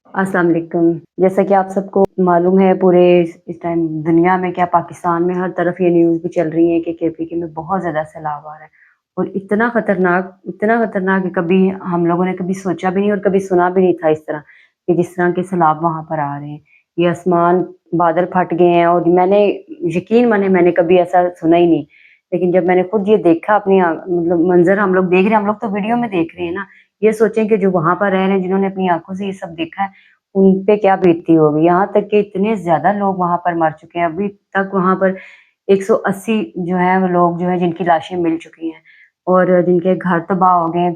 अस्सलाम वालेकुम। जैसा कि आप सबको मालूम है, पूरे इस टाइम दुनिया में क्या पाकिस्तान में हर तरफ ये न्यूज़ भी चल रही है कि केपीके में बहुत ज़्यादा सैलाब आ रहा है और इतना खतरनाक कि कभी हम लोगों ने कभी सोचा भी नहीं और कभी सुना भी नहीं था इस तरह कि जिस तरह के सैलाब वहाँ पर आ रहे हैं। ये आसमान बादल फट गए हैं और यकीन माने मैंने कभी ऐसा सुना ही नहीं। लेकिन जब मैंने खुद ये देखा अपनी मतलब मंज़र हम लोग देख रहे हैं, हम लोग तो वीडियो में देख रहे हैं ना। ये सोचें कि जो वहाँ पर रह रहे हैं, जिन्होंने अपनी आँखों से ये सब देखा है, उन पे क्या बीतती होगी। यहाँ तक कि इतने ज़्यादा लोग वहाँ पर मर चुके हैं, अभी तक वहाँ पर 180 जो है वो लोग जो हैं जिनकी लाशें मिल चुकी हैं और जिनके घर तबाह हो गए हैं।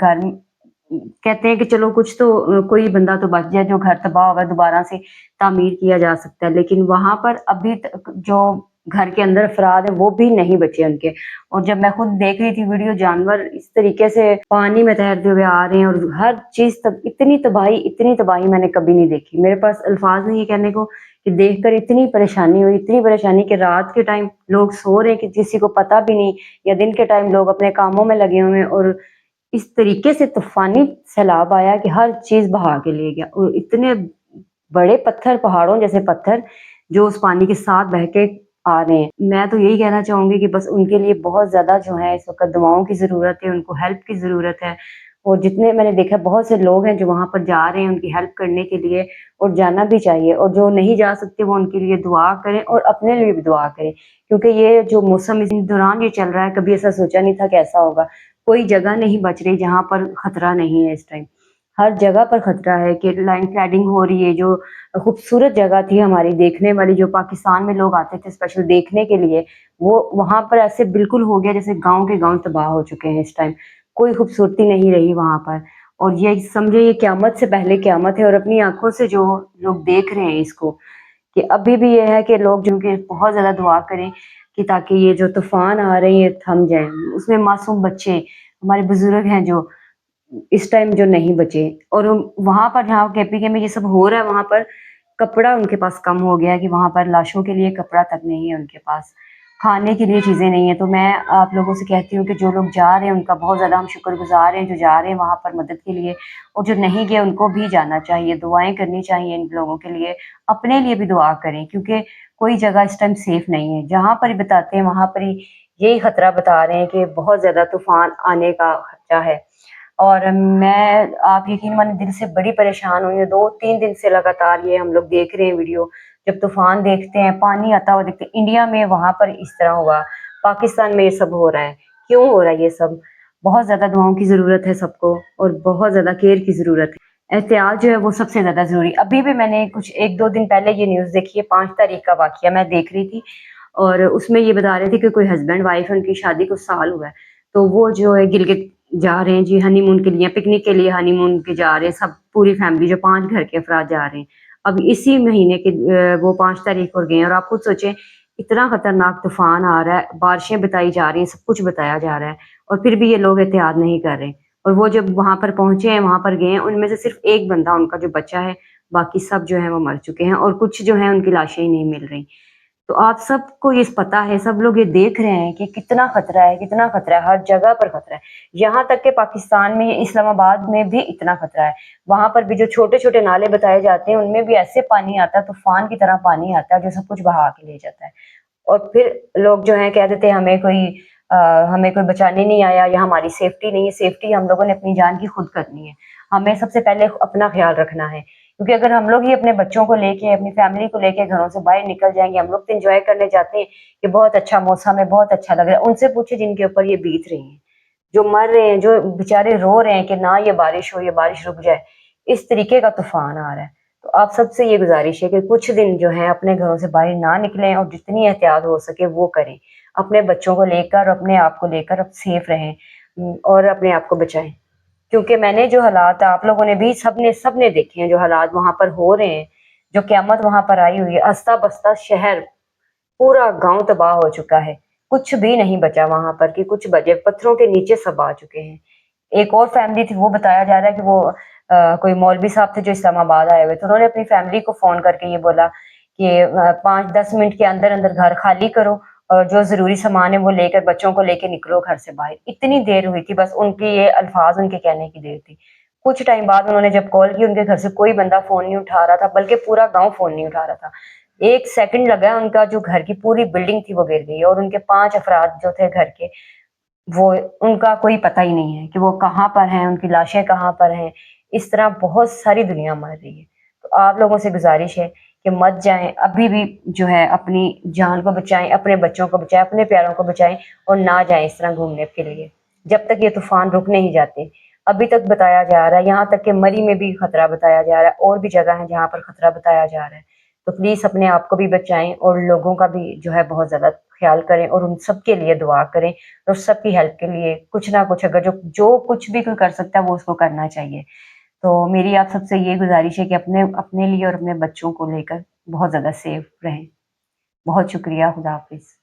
कहते हैं कि चलो कुछ तो कोई बंदा तो बच जाए, जो घर तबाह हुआ है दोबारा से तामीर किया जा सकता है। लेकिन वहाँ पर अभी तक जो घर के अंदर अफ़राद हैं वो भी नहीं बचे उनके। और जब मैं खुद देख रही थी वीडियो, जानवर इस तरीके से पानी में तैरते हुए आ रहे हैं और हर चीज़ तब इतनी तबाही मैंने कभी नहीं देखी। मेरे पास अल्फ़ाज़ नहीं है कहने को कि देखकर इतनी परेशानी हुई, इतनी परेशानी कि रात के टाइम लोग सो रहे हैं कि किसी को पता भी नहीं, या दिन के टाइम लोग अपने कामों में लगे हुए हैं और इस तरीके से तूफ़ानी सैलाब आया कि हर चीज़ बहा के ले गया और इतने बड़े पत्थर, पहाड़ों जैसे पत्थर जो उस पानी के साथ बह के आ रहे हैं। मैं तो यही कहना चाहूँगी कि बस उनके लिए बहुत ज़्यादा जो है इस वक़्त दुआओं की ज़रूरत है, उनको हेल्प की ज़रूरत है। और जितने मैंने देखा, बहुत से लोग हैं जो वहाँ पर जा रहे हैं उनकी हेल्प करने के लिए, और जाना भी चाहिए, और जो नहीं जा सकते वो उनके लिए दुआ करें और अपने लिए भी दुआ करें। क्योंकि ये जो मौसम इस दौरान ये चल रहा है, कभी ऐसा सोचा नहीं था कि ऐसा होगा। कोई जगह नहीं बच रही जहाँ पर खतरा नहीं है इस टाइम। हर जगह पर खतरा है कि लैंडस्लाइडिंग हो रही है। जो खूबसूरत जगह थी हमारी देखने वाली, जो पाकिस्तान में लोग आते थे स्पेशल देखने के लिए, वो वहाँ पर ऐसे बिल्कुल हो गया जैसे गाँव के गाँव तबाह हो चुके हैं इस टाइम। कोई खूबसूरती नहीं रही वहाँ पर। और ये समझे ये क़यामत से पहले क़यामत है, और अपनी आँखों से जो लोग देख रहे हैं इसको, कि अभी भी ये है कि लोग जो कि बहुत ज़्यादा दुआ करें कि ताकि ये जो तूफ़ान आ रहे हैं ये थम जाएँ। उसमें मासूम बच्चे, हमारे बुज़ुर्ग हैं जो इस टाइम जो नहीं बचे। और वहाँ पर जहाँ केपीके में ये सब हो रहा है, वहाँ पर कपड़ा उनके पास कम हो गया है कि वहाँ पर लाशों के लिए कपड़ा तक नहीं है उनके पास, खाने के लिए चीज़ें नहीं है। तो मैं आप लोगों से कहती हूँ कि जो लोग जा रहे हैं उनका बहुत ज़्यादा हम शुक्रगुज़ार हैं, जो जा रहे हैं वहाँ पर मदद के लिए, और जो नहीं गए उनको भी जाना चाहिए, दुआएँ करनी चाहिए इन लोगों के लिए, अपने लिए भी दुआ करें, क्योंकि कोई जगह इस टाइम सेफ नहीं है। जहाँ पर ही बताते हैं वहाँ पर ही यही खतरा बता रहे हैं कि बहुत ज़्यादा तूफ़ान आने का खतरा है। और मैं, आप यकीन मानिए, दिल से बड़ी परेशान हुई हूँ। 2-3 दिन से लगातार ये हम लोग देख रहे हैं वीडियो। जब तूफ़ान देखते हैं, पानी आता हुआ देखते हैं, इंडिया में वहाँ पर इस तरह हुआ, पाकिस्तान में ये सब हो रहा है। क्यों हो रहा है ये सब? बहुत ज़्यादा दुआओं की ज़रूरत है सबको, और बहुत ज़्यादा केयर की ज़रूरत है। एहतियात जो है वो सबसे ज़्यादा ज़रूरी। अभी भी मैंने कुछ 1-2 दिन पहले ये न्यूज़ देखी है, 5 तारीख का वाक़या मैं देख रही थी, और उसमें ये बता रहे थे कि कोई हस्बैंड वाइफ है, उनकी शादी को साल हुआ है। तो वो जो है गिलगित जा रहे हैं जी हनीमून के लिए, पिकनिक के लिए हनीमून पे जा रहे हैं, सब पूरी फैमिली, जो 5 घर के अफराद जा रहे हैं। अब इसी महीने के वो 5 तारीख को गए हैं, और आप खुद सोचें इतना खतरनाक तूफ़ान आ रहा है, बारिशें बताई जा रही हैं, सब कुछ बताया जा रहा है, और फिर भी ये लोग एहतियात नहीं कर रहे। और वो जब वहाँ पर पहुँचे हैं, वहाँ पर गए हैं, उनमें से सिर्फ़ 1 बंदा उनका जो बचा है, बाकी सब जो हैं वो मर चुके हैं, और कुछ जो हैं उनकी लाशें ही नहीं मिल रही। तो आप सबको ये पता है, सब लोग ये देख रहे हैं कि कितना खतरा है, हर जगह पर खतरा है। यहाँ तक कि पाकिस्तान में, इस्लामाबाद में भी इतना खतरा है। वहाँ पर भी जो छोटे-छोटे नाले बताए जाते हैं, उनमें भी ऐसे पानी आता है, तूफ़ान की तरह पानी आता है, जो सब कुछ बहा के ले जाता है। और फिर लोग जो हैं कह देते हैं हमें कोई बचाने नहीं आया, या हमारी सेफ्टी नहीं है। सेफ्टी हम लोगों ने अपनी जान की खुद करनी है। हमें सबसे पहले अपना ख़्याल रखना है, क्योंकि अगर हम लोग ही अपने बच्चों को लेके, अपनी फैमिली को लेके घरों से बाहर निकल जाएँगे, हम लोग तो एन्जॉय करने जाते हैं कि बहुत अच्छा मौसम है, बहुत अच्छा लग रहा है। उनसे पूछिए जिनके ऊपर ये बीत रही है, जो मर रहे हैं, जो बेचारे रो रहे हैं कि ना ये बारिश हो, ये बारिश रुक जाए। इस तरीके का तूफ़ान आ रहा है। तो आप सबसे ये गुज़ारिश है कि कुछ दिन जो है अपने घरों से बाहर ना निकलें, और जितनी एहतियात हो सके वो करें। अपने बच्चों को लेकर, अपने आप को लेकर अब सेफ रहें, और अपने आप को बचाएँ। क्योंकि मैंने जो हालात, आप लोगों ने भी सबने देखे हैं, जो हालात वहाँ पर हो रहे हैं, जो क़यामत वहाँ पर आई हुई है। अस्ता-बस्ता शहर, पूरा गाँव तबाह हो चुका है। कुछ भी नहीं बचा वहाँ पर कि कुछ बचे, पत्थरों के नीचे सब आ चुके हैं। एक और फैमिली थी, वो बताया जा रहा है कि वो कोई मौलवी साहब थे जो इस्लामाबाद आए हुए थे। उन्होंने अपनी फैमिली को फ़ोन करके ये बोला कि 5-10 मिनट के अंदर-अंदर घर खाली करो, और जो ज़रूरी सामान है वो लेकर, बच्चों को लेके निकलो घर से बाहर। इतनी देर हुई थी, बस उनके ये अल्फ़ाज़ उनके कहने की देर थी। कुछ टाइम बाद उन्होंने जब कॉल की, उनके घर से कोई बंदा फ़ोन नहीं उठा रहा था, बल्कि पूरा गाँव फ़ोन नहीं उठा रहा था। 1 सेकंड लगा, उनका जो घर की पूरी बिल्डिंग थी वो गिर गई, और उनके 5 अफ़राद जो थे घर के, वो उनका कोई पता ही नहीं है कि वो कहाँ पर हैं, उनकी लाशें कहाँ पर हैं। इस तरह बहुत सारी दुनिया मर रही है। तो आप लोगों से गुज़ारिश है कि मत जाएँ, अभी भी जो है अपनी जान को बचाएँ, अपने बच्चों को बचाएँ, अपने प्यारों को बचाएँ, और ना जाएँ इस तरह घूमने के लिए, जब तक ये तूफ़ान रुक नहीं जाते। अभी तक बताया जा रहा है, यहाँ तक कि मरी में भी खतरा बताया जा रहा है, और भी जगह है जहाँ पर खतरा बताया जा रहा है। तो प्लीज़ अपने आप को भी बचाएँ, और लोगों का भी जो है बहुत ज़्यादा ख़्याल करें, और उन सब के लिए दुआ करें, और सबकी हेल्प के लिए कुछ ना कुछ, अगर जो जो कुछ भी कोई कर सकता है वो उसको करना चाहिए। तो मेरी आप सबसे ये गुज़ारिश है कि अपने अपने लिए और अपने बच्चों को लेकर बहुत ज़्यादा सेफ रहें। बहुत शुक्रिया, खुदा हाफ़िज़।